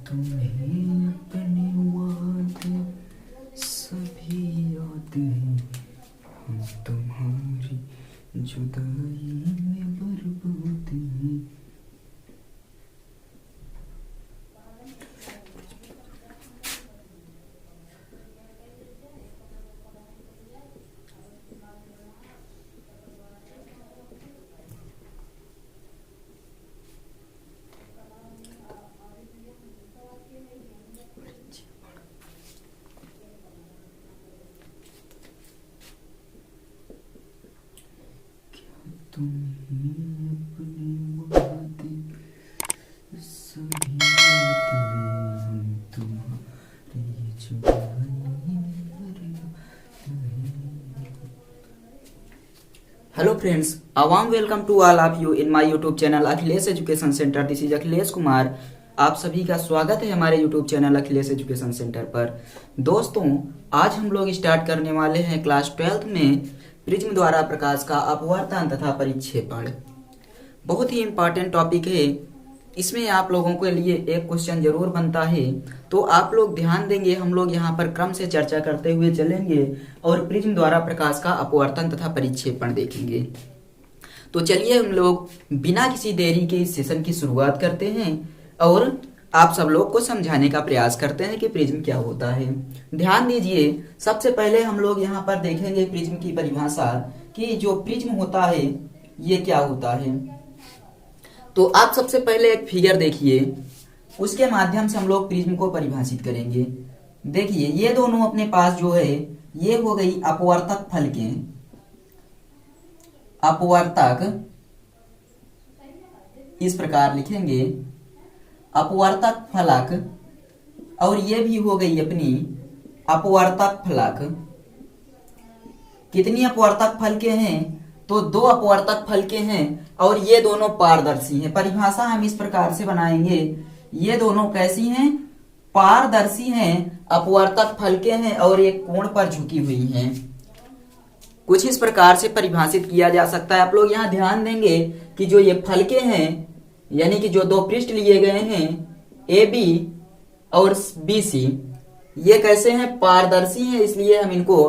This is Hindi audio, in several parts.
तुम्हें अपने वादे सभी याद हैं, हम तुम्हारी जुदाई में बर्बाद हैं। तुम्हें अपने वादे सभी याद हैं, हम तुम्हारी जुदाई में बर्बाद हैं। Hello friends, a warm welcome to all of you in my YouTube channel Akhilesh education centre. This is Akhilesh Kumar. आप सभी का स्वागत है हमारे YouTube channel Akhilesh education centre पर। दोस्तों, आज हम लोग स्टार्ट करने वाले हैं क्लास 12th में प्रिज्म द्वारा प्रकाश का अपवर्तन तथा परिक्षेपण। बहुत ही इम्पोर्टेंट टॉपिक है। इसमें आप लोगों के लिए एक क्वेश्चन जरूर बनता है, तो आप लोग ध्यान देंगे। हम लोग यहाँ पर क्रम से चर्चा करते हुए चलेंगे और प्रिज्म द्वारा प्रकाश का अपवर्तन तथा परिक्षेपण देखेंगे। तो चलिए हम लोग बिना किसी देरी के इस सेशन की शुरुआत करते हैं और आप सब लोग को समझाने का प्रयास करते हैं कि प्रिज्म क्या होता है। ध्यान दीजिए, सबसे पहले हम लोग यहाँ पर देखेंगे प्रिज्म की परिभाषा कि जो प्रिज्म होता है ये क्या होता है। तो आप सबसे पहले एक फिगर देखिए, उसके माध्यम से हम लोग प्रिज्म को परिभाषित करेंगे। देखिए, ये दोनों अपने पास जो है ये हो गई अपवर्तक फलकें। अपवर्तक इस प्रकार लिखेंगे, अपवर्तक फलक, और ये भी हो गई अपनी अपवर्तक फलक। कितनी अपवर्तक फलकें हैं? तो दो अपवर्तक फलकें हैं और ये दोनों पारदर्शी हैं। परिभाषा हम इस प्रकार से बनाएंगे, ये दोनों कैसी हैं? पारदर्शी हैं, अपवर्तक फलकें हैं और एक कोण पर झुकी हुई हैं। कुछ इस प्रकार से परिभाषित किया जा सकता है। आप लोग यहाँ ध्यान देंगे कि जो ये फलकें हैं, यानी कि जो दो पृष्ठ लिए गए हैं ए बी और बी सी, ये कैसे हैं? पारदर्शी हैं, इसलिए हम इनको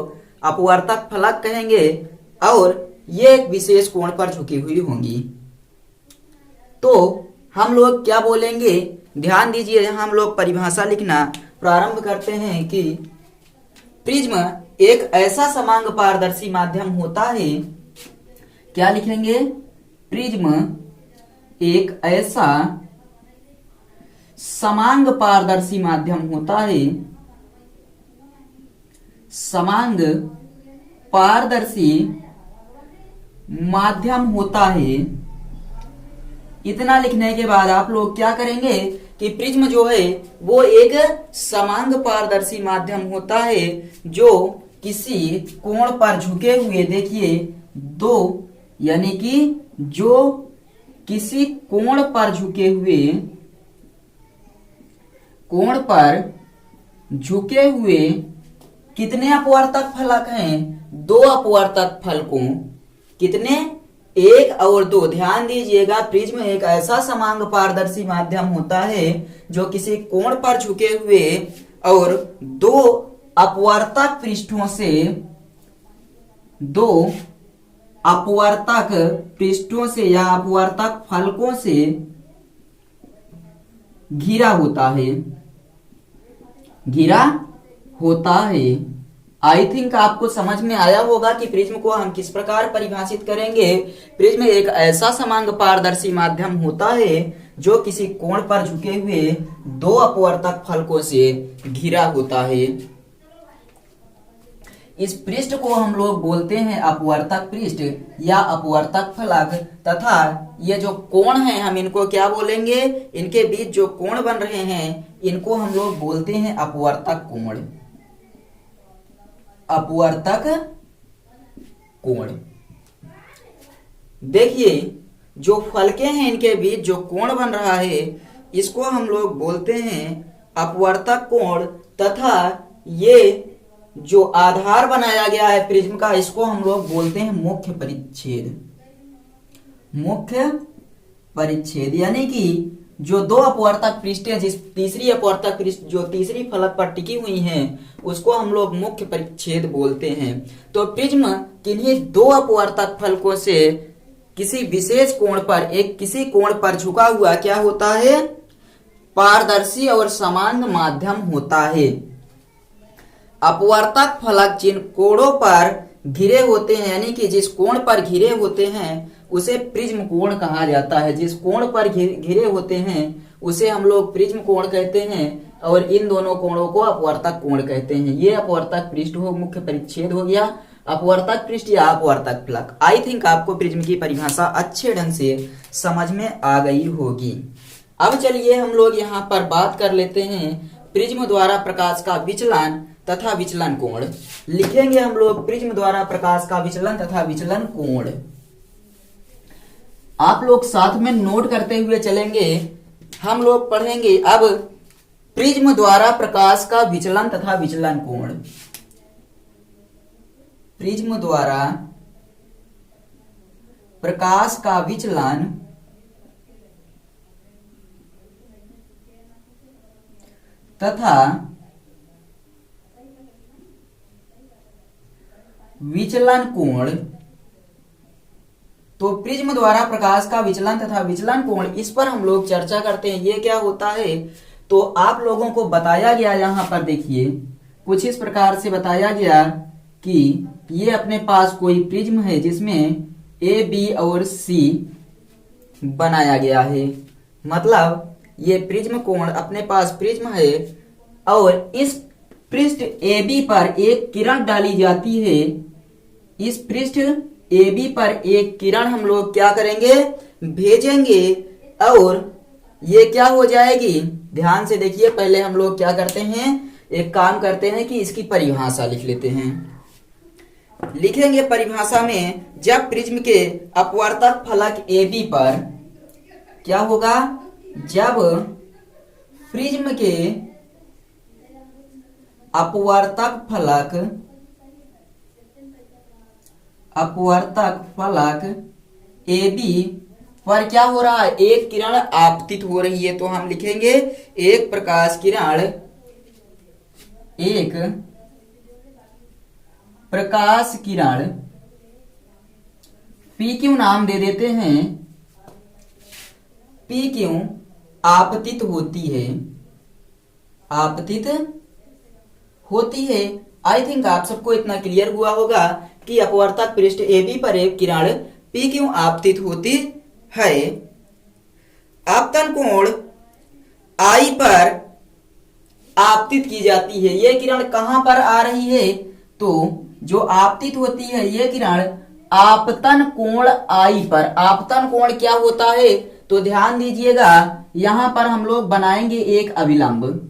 अपवर्तक फलक कहेंगे और ये एक विशेष कोण पर झुकी हुई होंगी। तो हम लोग क्या बोलेंगे? ध्यान दीजिए, यहाँ हम लोग परिभाषा लिखना प्रारंभ करते हैं कि प्रिज्म एक ऐसा समांग पारदर्शी माध्यम होता है। क्या लिखेंगे? प्रिज्म एक ऐसा समांग पारदर्शी माध्यम होता है। समांग पारदर्शी माध्यम होता है। इतना लिखने के बाद आप लोग क्या करेंगे कि प्रिज्म जो है वो एक समांग पारदर्शी माध्यम होता है जो किसी कोण पर झुके हुए, देखिए दो, यानी कि जो किसी कोण पर झुके हुए, कोण पर झुके हुए कितने अपवर्तक फलक हैं? दो अपवर्तक फलकों। कितने? एक और दो। ध्यान दीजिएगा, प्रिज्म एक ऐसा समांग पारदर्शी माध्यम होता है जो किसी कोण पर झुके हुए और दो अपवर्तक पृष्ठों से, दो अपवर्तक पृष्ठों से या अपवर्तक फलकों से घिरा होता है। घिरा होता है। आई थिंक आपको समझ में आया होगा कि प्रिज्म को हम किस प्रकार परिभाषित करेंगे। प्रिज्म एक ऐसा समांग पारदर्शी माध्यम होता है जो किसी कोण पर झुके हुए दो अपवर्तक फलकों से घिरा होता है। इस पृष्ठ को हम लोग बोलते हैं अपवर्तक पृष्ठ या अपवर्तक फलक, तथा ये जो कोण हैं हम इनको क्या बोलेंगे? इनके बीच जो कोण बन रहे हैं इनको हम लोग बोलते हैं अपवर्तक कोण। अपवर्तक कोण। देखिए, जो फलकें हैं इनके बीच जो कोण बन रहा है इसको हम लोग बोलते हैं अपवर्तक कोण, तथा ये जो आधार बनाया गया है प्रिज्म का इसको हम लोग बोलते हैं मुख्य परिच्छेद। मुख्य परिच्छेद, यानी कि जो दो अपवर्तक पृष्ठें जिस तीसरी अपवर्तक पृष्ठ जो तीसरी फलक पर टिकी हुई हैं उसको हम लोग मुख्य परिच्छेद बोलते हैं। तो प्रिज्म किन्हीं दो अपवर्तक फलकों से किसी विशेष कोण पर किसी कोण पर झुका हुआ क्या होता है, पारदर्शी और समान माध्यम होता है। अपवर्तक फलक जिन कोणों पर घिरे होते हैं यानी कि जिस कोण पर घिरे होते हैं उसे प्रिज्म कोण कहा जाता है। जिस कोण पर घिरे होते हैं उसे हम लोग प्रिज्म कोण कहते हैं और इन दोनों कोणों को अपवर्तक कोण कहते हैं। ये अपवर्तक पृष्ठ हो मुख्य परिच्छेद हो गया, अपवर्तक पृष्ठ या अपवर्तक फलक। आई थिंक आपको प्रिज्म की परिभाषा अच्छे ढंग से समझ में आ गई होगी। अब चलिए हम लोग यहाँ पर बात कर लेते हैं प्रिज्म द्वारा प्रकाश का विचलन तथा विचलन कोण। लिखेंगे हम लोग प्रिज्म द्वारा प्रकाश का विचलन तथा विचलन कोण। आप लोग साथ में नोट करते हुए चलेंगे। हम लोग पढ़ेंगे अब प्रिज्म द्वारा प्रकाश का विचलन तथा विचलन कोण। प्रिज्म द्वारा प्रकाश का विचलन तथा विचलन कोण। तो प्रिज्म द्वारा प्रकाश का विचलन तथा विचलन कोण, इस पर हम लोग चर्चा करते हैं। ये क्या होता है तो आप लोगों को बताया गया, यहां पर देखिए कुछ इस प्रकार से बताया गया कि ये अपने पास कोई प्रिज्म है जिसमें ए बी और सी बनाया गया है। मतलब ये प्रिज्म कोण अपने पास प्रिज्म है और इस पृष्ठ AB पर एक किरण डाली जाती है। इस पृष्ठ AB पर एक किरण हम लोग क्या करेंगे, भेजेंगे और ये क्या हो जाएगी, ध्यान से देखिए। पहले हम लोग क्या करते हैं, एक काम करते हैं कि इसकी परिभाषा लिख लेते हैं। लिखेंगे परिभाषा में, जब प्रिज्म के अपवर्तक फलक AB पर क्या होगा, जब प्रिज्म के अपवर्तक फलक AB पर क्या हो रहा है, एक किरण आपतित हो रही है। तो हम लिखेंगे एक प्रकाश किरण PQ नाम दे देते हैं। PQ आपतित होती है। आई थिंक आप सबको इतना क्लियर हुआ होगा कि अपवर्तक पृष्ठ AB पर एक किरण PQ आपतित होती है। आपतन कोण I पर आपतित की जाती है। यह किरण कहां पर आ रही है, तो जो आपतित होती है ये किरण आपतन कोण I पर। आपतन कोण क्या होता है, तो ध्यान दीजिएगा, यहां पर हम लोग बनाएंगे एक अभिलंब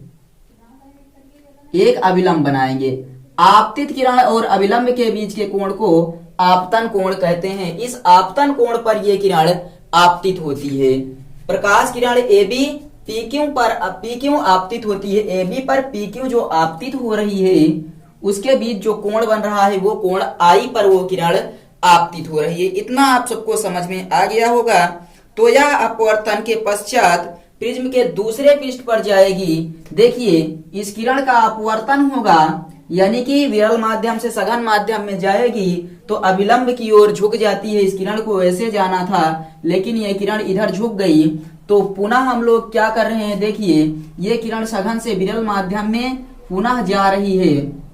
बनाएंगे। आपतित किरण और अभिलंब के बीच के कोण को आपतन कोण कहते हैं। इस आपतन कोण पर यह किरण आपतित होती है। प्रकाश किरण AB PQ आपतित होती है। AB पर PQ जो आपतित हो रही है उसके बीच जो कोण बन रहा है वो कोण I पर वो किरण आपतित हो रही है। इतना आप सबको समझ में आ गया होगा। तो यह अपवर्तन के पश्चात प्रिज्म के दूसरे पृष्ठ पर जाएगी। देखिए इस किरण का अपवर्तन होगा यानी कि विरल माध्यम से सघन माध्यम में जाएगी तो अभिलंब की ओर झुक जाती है। इस किरण को ऐसे जाना था लेकिन यह किरण इधर झुक गई। तो पुनः हम लोग क्या कर रहे हैं, देखिए ये किरण सघन से विरल माध्यम में पुनः जा रही है।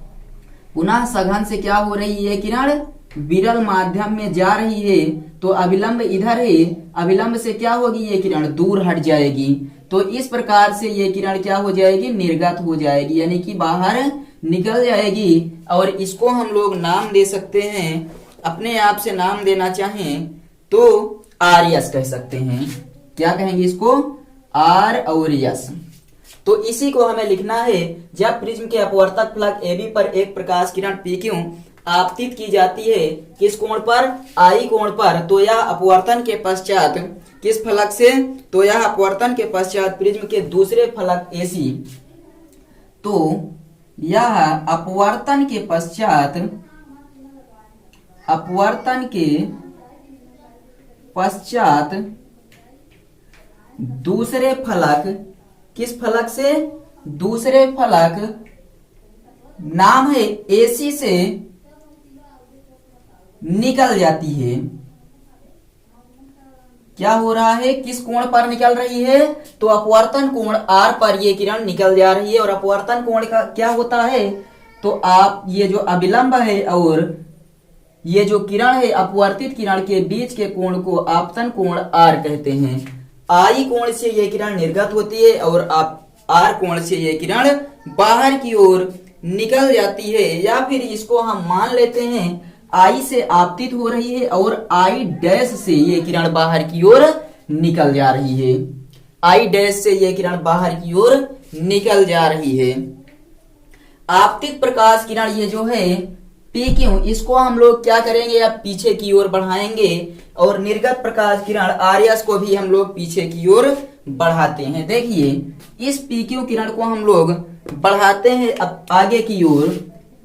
पुनः सघन से क्या हो रही है, किरण विरल माध्यम में जा रही है। तो अभिलंब इधर है, अभिलंब से क्या होगी, ये किरण दूर हट जाएगी। तो इस प्रकार से ये किरण क्या हो जाएगी, निर्गत हो जाएगी यानी कि बाहर निकल जाएगी। और इसको हम लोग नाम दे सकते हैं, अपने आप से नाम देना चाहें तो RS कह सकते हैं। क्या कहेंगे इसको, R और S। तो इसी को हमें लिखना है। जब प्रिज्म के अपवर्तक फलक AB पर एक प्रकाश किरण PQ आपतित की जाती है, किस कोण पर, I कोण पर, तो यह अपवर्तन के पश्चात किस फलक से, तो यह अपवर्तन के पश्चात प्रिज्म के दूसरे फलक AC, तो यह अपवर्तन के पश्चात दूसरे फलक, किस फलक से, दूसरे फलक नाम है AC से निकल जाती है। क्या हो रहा है, किस कोण पर निकल रही है, तो अपवर्तन कोण R पर ये किरण निकल जा रही है। और अपवर्तन कोण का क्या होता है, तो आप ये जो अभिलंब है और ये जो किरण है अपवर्तित किरण के बीच के कोण को आपतन कोण R कहते हैं। I कोण से ये किरण निर्गत होती है और R कोण से ये किरण बाहर की ओर निकल जाती है। या फिर इसको हम मान लेते हैं I से आपतित हो रही है और I डैश से ये किरण बाहर की ओर निकल जा रही है। I डैश से ये किरण बाहर की ओर निकल जा रही है। आपतित प्रकाश किरण ये जो है PQ, इसको हम लोग क्या करेंगे, अब पीछे की ओर बढ़ाएंगे और निर्गत प्रकाश किरण RS को भी हम लोग पीछे की ओर बढ़ाते हैं। देखिए इस PQ किरण को हम लोग बढ़ाते हैं अब आगे की ओर,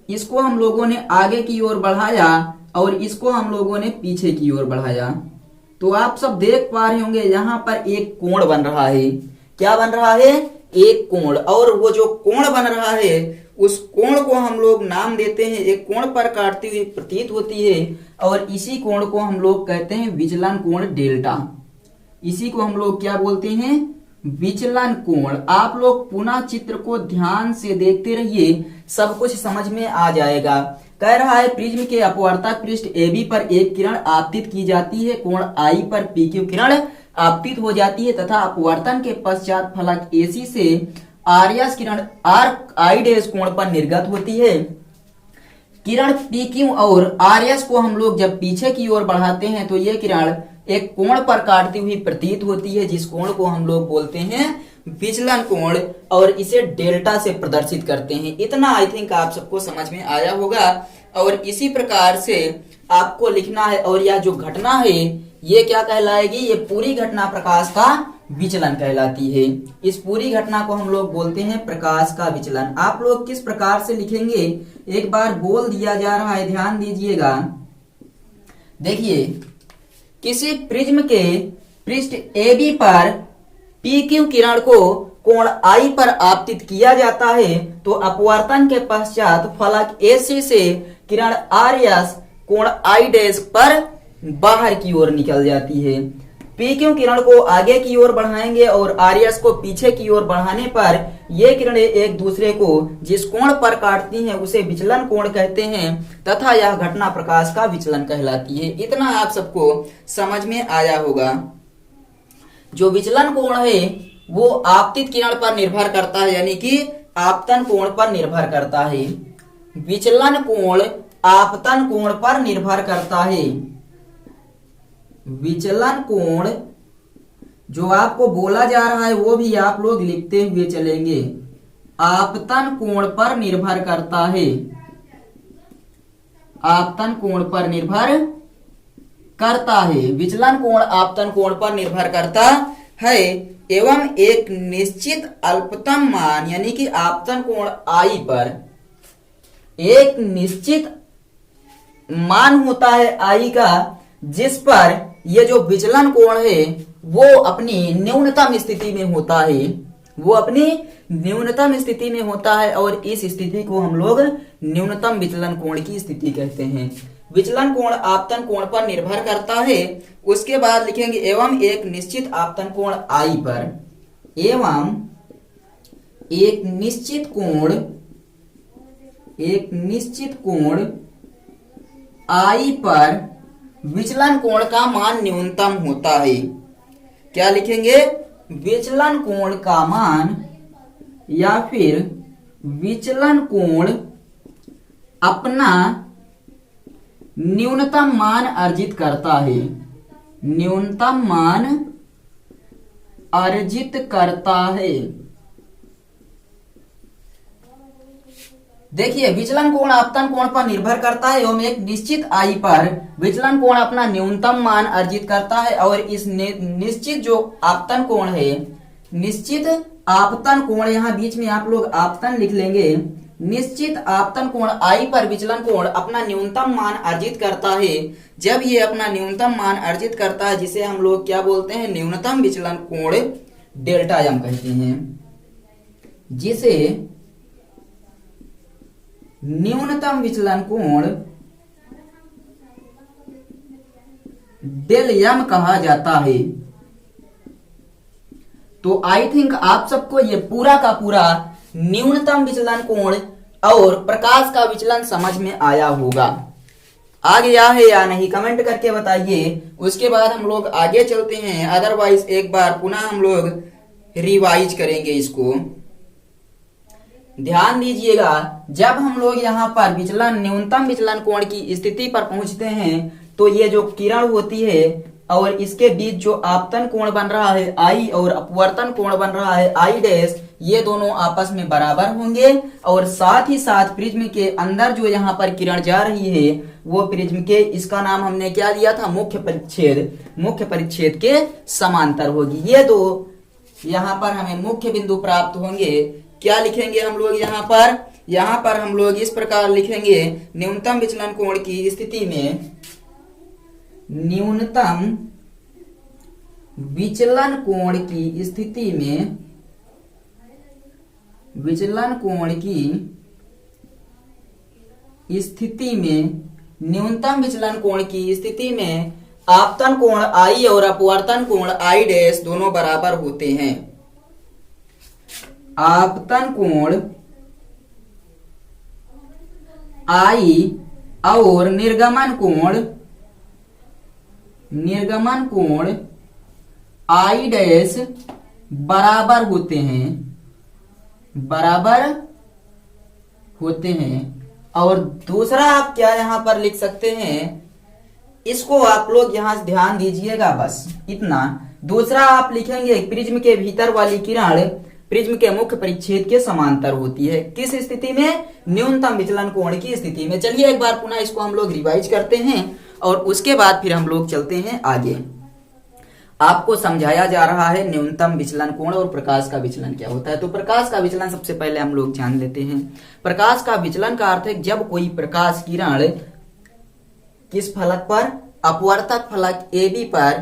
इसको हम लोगों ने आगे की ओर बढ़ाया और इसको हम लोगों ने पीछे की ओर बढ़ाया। तो आप सब देख पा रहे होंगे यहाँ पर एक कोण बन रहा है। क्या बन रहा है, एक कोण। और वो जो कोण बन रहा है उस कोण को हम लोग नाम देते हैं, एक कोण पर काटती हुई प्रतीत होती है और इसी कोण को हम लोग कहते हैं विचलन कोण डेल्टा। इसी को हम लोग क्या बोलते हैं, विचलन कोण। आप लोग पुनः चित्र को ध्यान से देखते रहिए, सब कुछ समझ में आ जाएगा। कह रहा है प्रिज्म के अपवर्तक पृष्ठ AB पर एक किरण आपतित की जाती है, कोण I पर PQ किरण आपतित हो जाती है तथा अपवर्तन के पश्चात फलक AC से RS किरण I डैश कोण पर निर्गत होती है। किरण PQ और RS को हम लोग जब पीछे की ओर बढ़ाते हैं तो ये किरण एक कोण पर काटती हुई प्रतीत होती है, जिस कोण को हम लोग बोलते हैं विचलन कोण और इसे डेल्टा से प्रदर्शित करते हैं। इतना आई थिंक आप सबको समझ में आया होगा। और इसी प्रकार से आपको लिखना है और यह जो घटना है ये क्या कहलाएगी, ये पूरी घटना प्रकाश का विचलन कहलाती है। इस पूरी घटना को हम लोग बोलते हैं प्रकाश का विचलन। आप लोग किस प्रकार से लिखेंगे एक बार बोल दिया जा रहा है, ध्यान दीजिएगा। देखिए किसी प्रिज्म के पृष्ठ AB पर PQ किरण को कोण I पर आपतित किया जाता है तो अपवर्तन के पश्चात फलक AC से किरण RS कोण I डैश पर बाहर की ओर निकल जाती है। PQ किरण को आगे की ओर बढ़ाएंगे और RS को पीछे की ओर बढ़ाने पर ये किरणें एक दूसरे को जिस कोण पर काटती हैं उसे विचलन कोण कहते हैं तथा यह घटना प्रकाश का विचलन कहलाती है। इतना आप सबको समझ में आया होगा। जो विचलन कोण है वो आपतित किरण पर निर्भर करता है, यानी कि आपतन कोण पर निर्भर करता है। विचलन कोण आपतन कोण पर निर्भर करता है। विचलन कोण जो आपको बोला जा रहा है वो भी आप लोग लिखते हुए चलेंगे। आपतन कोण पर निर्भर करता है, आपतन कोण पर निर्भर करता है। विचलन कोण आपतन कोण पर निर्भर करता है एवं एक निश्चित अल्पतम मान यानी कि आपतन कोण I पर एक निश्चित मान होता है I का, जिस पर ये जो विचलन कोण है वो अपनी न्यूनतम स्थिति में होता है, वो अपनी न्यूनतम स्थिति में होता है और इस स्थिति को हम लोग न्यूनतम विचलन कोण की स्थिति कहते हैं। विचलन कोण आपतन कोण पर निर्भर करता है। उसके बाद लिखेंगे एवं एक निश्चित आपतन कोण I पर, एवं एक निश्चित कोण I पर विचलन कोण का मान न्यूनतम होता है। क्या लिखेंगे, विचलन कोण का मान या फिर विचलन कोण अपना न्यूनतम मान अर्जित करता है, न्यूनतम मान अर्जित करता है। देखिए विचलन कोण आपतन कोण पर निर्भर करता है एवं एक निश्चित I पर विचलन कोण अपना न्यूनतम मान अर्जित करता है और इस निश्चित जो आपतन कोण है, निश्चित आपतन कोण, यहाँ बीच में आप लोग आपतन लिख लेंगे। निश्चित आपतन कोण I पर विचलन कोण अपना न्यूनतम मान अर्जित करता है। जब ये अपना न्यूनतम मान अर्जित करता है जिसे हम लोग क्या बोलते हैं, न्यूनतम विचलन कोण डेल्टा एम कहते हैं, जिसे न्यूनतम विचलन कोण डेल एम कहा जाता है। तो आई थिंक आप सबको ये पूरा का पूरा न्यूनतम विचलन कोण और प्रकाश का विचलन समझ में आया होगा। आ गया है या नहीं कमेंट करके बताइए। उसके बाद हम लोग आगे चलते हैं, अदरवाइज एक बार पुनः हम लोग रिवाइज करेंगे इसको। ध्यान दीजिएगा, जब हम लोग यहाँ पर विचलन न्यूनतम विचलन कोण की स्थिति पर पहुंचते हैं तो ये जो किरण होती है और इसके बीच जो आपतन कोण बन रहा है आई और अपवर्तन कोण बन रहा है आई डैश, ये दोनों आपस में बराबर होंगे और साथ ही साथ प्रिज्म के अंदर जो यहाँ पर किरण जा रही है वो प्रिज्म के, इसका नाम हमने क्या दिया था, मुख्य परिच्छेद, मुख्य परिच्छेद के समांतर होगी। ये दो यहाँ पर हमें मुख्य बिंदु प्राप्त होंगे। क्या लिखेंगे हम लोग यहाँ पर हम लोग इस प्रकार लिखेंगे, न्यूनतम विचलन कोण की स्थिति में, न्यूनतम विचलन कोण की स्थिति में, विचलन कोण की स्थिति में, न्यूनतम विचलन कोण की स्थिति में आपतन कोण आई और अपवर्तन कोण आई डैश दोनों बराबर होते हैं। आपतन कोण आई और निर्गमन कोण आई डैश बराबर होते हैं। और दूसरा आप क्या यहां पर लिख सकते हैं, इसको आप लोग यहां ध्यान दीजिएगा, बस इतना। दूसरा आप लिखेंगे प्रिज्म के भीतर वाली किरण प्रिज्म के मुख्य परिच्छेद के समांतर होती है। किस स्थिति में, न्यूनतम विचलन कोण की स्थिति में। चलिए एक बार पुनः इसको हम लोग रिवाइज करते हैं और उसके बाद फिर हम लोग चलते हैं आगे। आपको समझाया जा रहा है न्यूनतम विचलन कोण और प्रकाश का विचलन क्या होता है। तो प्रकाश का विचलन सबसे पहले हम लोग जान लेते हैं। प्रकाश का विचलन का अर्थ है जब कोई प्रकाश किरण किस फलक पर, अपवर्तक फलक AB पर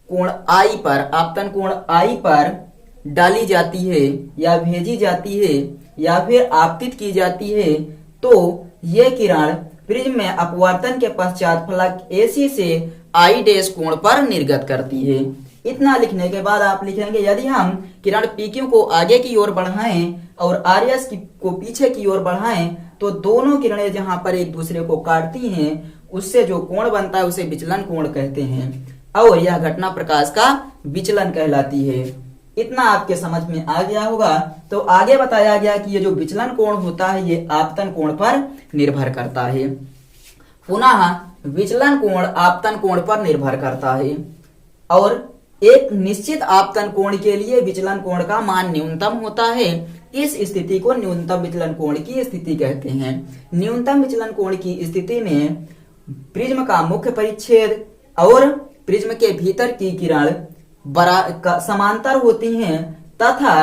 कोण I पर, आपतन कोण I पर डाली जाती है या भेजी जाती है या फिर आपतित की जाती है, तो ये किरण प्रिज्म में अपवर्तन के पश्चात फलक AC से आई डैश कोण पर निर्गत करती है। इतना लिखने के बाद आप लिखेंगे यदि हम किरण PQ को आगे की ओर बढ़ाएं और RS को पीछे की ओर बढ़ाएं तो दोनों किरणें जहां पर एक दूसरे को काटती हैं उससे जो कोण बनता है उसे विचलन कोण कहते हैं और यह घटना प्रकाश का विचलन कहलाती है। इतना आपके समझ में आ गया होगा। तो आगे बताया गया कि ये जो विचलन कोण होता है ये आपतन कोण पर निर्भर करता है। पुनः विचलन कोण आपतन कोण पर निर्भर करता है और एक निश्चित आपतन कोण के लिए विचलन कोण का मान न्यूनतम होता है। इस स्थिति को न्यूनतम विचलन कोण की स्थिति कहते हैं। न्यूनतम विचलन कोण की स्थिति में प्रिज्म का मुख्य परिच्छेद और प्रिज्म के भीतर की किरण समांतर होती हैं तथा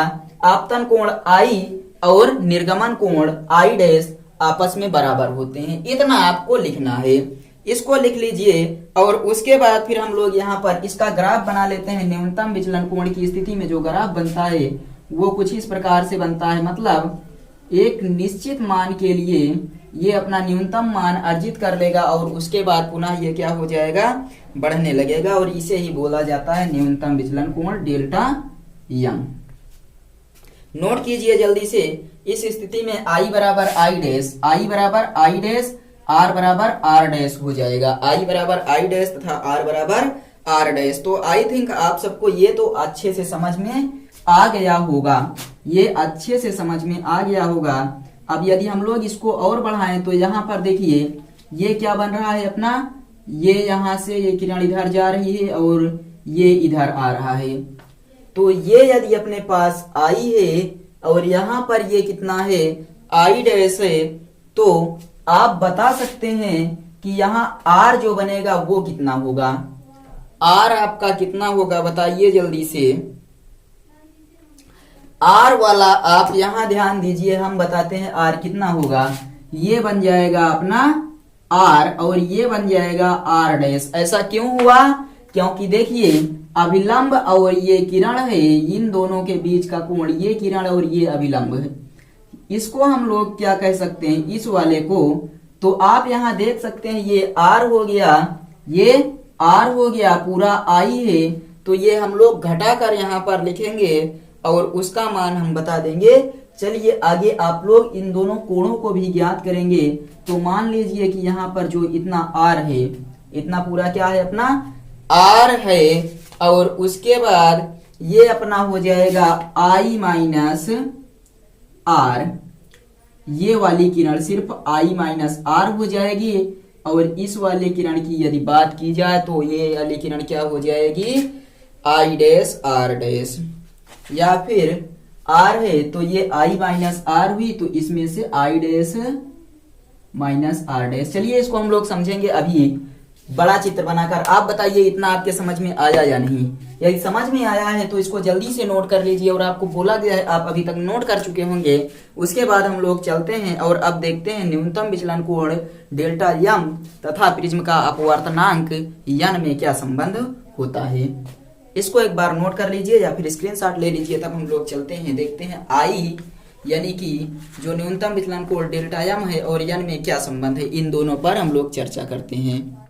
आपतन कोण आई और निर्गमन कोण आई डैश आपस में बराबर होते हैं। इतना आपको लिखना है, इसको लिख लीजिए। और उसके बाद फिर हम लोग यहाँ पर इसका ग्राफ बना लेते हैं। न्यूनतम विचलन कोण की स्थिति में जो ग्राफ बनता है वो कुछ इस प्रकार से बनता है, मतलब एक निश्चित मान के लिए ये अपना न्यूनतम मान अर्जित कर लेगा और उसके बाद पुनः ये क्या हो जाएगा, बढ़ने लगेगा और इसे ही बोला जाता है न्यूनतम विचलन कोण डेल्टा एम। नोट कीजिए जल्दी से। इस स्थिति में I बराबर आई डैश, I बराबर आई डैश, R बराबर आर डैश हो जाएगा। I बराबर आई डैश तथा R बराबर आर डैश। तो आई थिंक आप सबको ये तो अच्छे से समझ में आ गया होगा, ये अच्छे से समझ में आ गया होगा। अब यदि हम लोग इसको और बढ़ाएं तो यहाँ पर देखिए ये क्या बन रहा है अपना, ये यहाँ से ये किरण इधर जा रही है और ये इधर आ रहा है। तो ये यदि अपने पास आई है और यहाँ पर ये कितना है, आई डैश है, तो आप बता सकते हैं कि यहाँ R जो बनेगा वो कितना होगा। R आपका कितना होगा बताइए जल्दी से। R वाला आप यहाँ ध्यान दीजिए, हम बताते हैं R कितना होगा। ये बन जाएगा अपना R और ये बन जाएगा R डैश। ऐसा क्यों हुआ? क्योंकि देखिए अभिलंब और ये किरण है, इन दोनों के बीच का कोण, ये किरण और ये अभिलंब है, इसको हम लोग क्या कह सकते हैं, इस वाले को। तो आप यहां देख सकते हैं ये आर हो गया, ये आर हो गया, पूरा आई है, तो ये हम लोग घटाकर यहाँ पर लिखेंगे और उसका मान हम बता देंगे। चलिए आगे आप लोग इन दोनों कोणों को भी ज्ञात करेंगे। तो मान लीजिए कि यहाँ पर जो इतना आर है, इतना पूरा क्या है अपना आर है, और उसके बाद ये अपना हो जाएगा आई माइनस आर, ये वाली किरण सिर्फ आई माइनस आर हो जाएगी। और इस वाले किरण की यदि बात की जाए तो ये वाली किरण क्या हो जाएगी, आई डैश आर डैश, या फिर आर है तो ये आई माइनस आर हुई, तो इसमें से I dash minus R dash. चलिए इसको हम लोग समझेंगे अभी बड़ा चित्र बनाकर। आप बताइए इतना आपके समझ में आया या नहीं। यदि समझ में आया है तो इसको जल्दी से नोट कर लीजिए, और आपको बोला गया है आप अभी तक नोट कर चुके होंगे। उसके बाद हम लोग चलते हैं और अब देखते हैं न्यूनतम विचलन कोण डेल्टा यम तथा प्रिज्म का अपवर्तनांक यन में क्या संबंध होता है। इसको एक बार नोट कर लीजिए या फिर स्क्रीनशॉट ले लीजिए, तब हम लोग चलते हैं, देखते हैं आई यानी कि जो न्यूनतम विचलन कोण डेल्टा यम है और यन में क्या संबंध है, इन दोनों पर हम लोग चर्चा करते हैं।